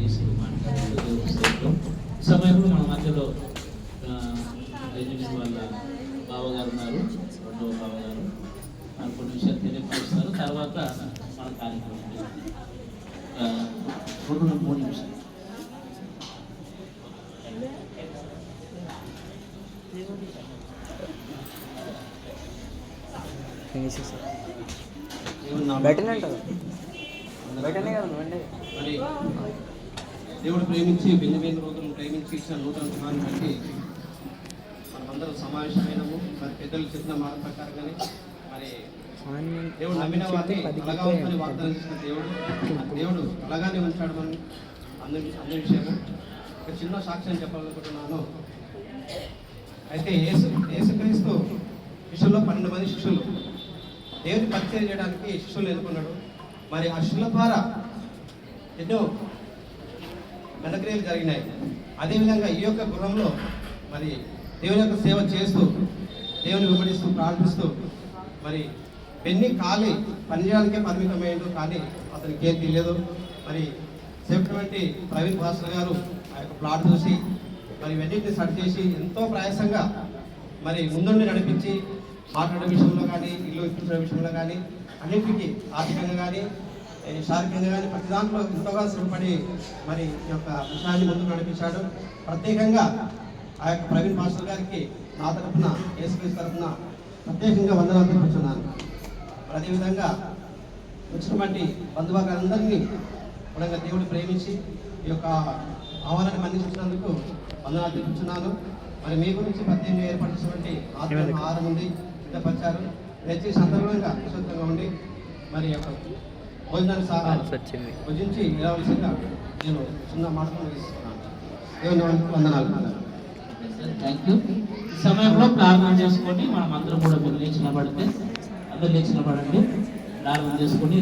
చేసి మాట్లాడారు. సమయంలో మన మధ్యలో వాళ్ళ బావగారు ఉన్నారు, రెండవ బావగారు కొన్ని విషయాలు తెలియపరుస్తారు. తర్వాత మన కార్యక్రమం 2-3 నిమిషాలు. మరి దేవుడు ప్రేమించి బెంజమిన్ రోజులను ప్రేమించి ఇచ్చిన నూతన గృహాన్ని బట్టి మనమందరం సమావేశమైనము. మరి పెద్దలు చెప్పిన మాట ప్రకారంగానే మరి దేవుడు నమ్మిన వారిని అలాగా ఉందని వాగ్దానం చేసిన దేవుడు అలాగానే ఉంచాడు. మనం అందరి విషయము ఒక చిన్న సాక్ష్యం చెప్పాలనుకుంటున్నాను. అయితే యేసుక్రీస్తు శిష్యుల్లో 12 మంది శిష్యులు దేవుని పరిచయం చేయడానికి శిష్యులు ఎన్నుకున్నాడు. మరి ఆ శిష్యుల ద్వారా ఎన్నో ఘనక్రియలు జరిగినాయి. అదేవిధంగా ఈ యొక్క గృహంలో మరి దేవుని యొక్క సేవ చేస్తూ దేవుని వివరిస్తూ ప్రార్థిస్తూ మరి పెన్ని ఖాళీ పనిచేయడానికే పరిమితమయ్యాడు. కానీ అతనికి ఏం తెలియదు. మరి సేవటువంటి ప్రవీణ్ భాస్కర్ గారు ఆ యొక్క ప్లాట్ చూసి మరి ఇవన్నింటినీ సెట్ చేసి ఎంతో ప్రయాసంగా మరి ముందుండి నడిపించి మాట్లాడే విషయంలో కానీ, ఇల్లు ఇప్పించే విషయంలో కానీ, అన్నింటికి ఆర్థికంగా కానీ శారీరకంగా కానీ ప్రతి దాంట్లో ఎంతోగా శ్రమపడి మరి ఈ యొక్క విషయాన్ని ముందుకు నడిపించాడు. ప్రత్యేకంగా ఆ యొక్క ప్రవీణ్ మాస్టర్ గారికి నా తరఫున యేసుక్రీస్తు తరఫున ప్రత్యేకంగా వందనాలు తెలుపుతున్నాను. అదేవిధంగా వచ్చినటువంటి బంధువర్గాలందరినీ కూడా దేవుడు ప్రేమించి ఈ యొక్క ఆహ్వానాన్ని మన్నించినందుకు వందనాలు తెలుపుతున్నాను. మరి మీ గురించి ప్రత్యేకంగా ఏర్పడినటువంటి ఆహారం ఉంది, సిద్ధపరిచారు. తెచ్చి సందర్భంగా విశుద్ధంగా ఉండి మరి యొక్క భోజనాన్ని భుజించి ఇవ్వవలసిందిగా నేను చిన్న మాటలు ఇస్తున్నాను. దేవుని వందనాలు. Thank you. ఈ సమయంలో ప్రార్థన చేసుకొని మనం అందరం కూడా మీరు లేచి నిలబడితే అందరు లేచి నిలబడండి. ప్రార్థన చేసుకొని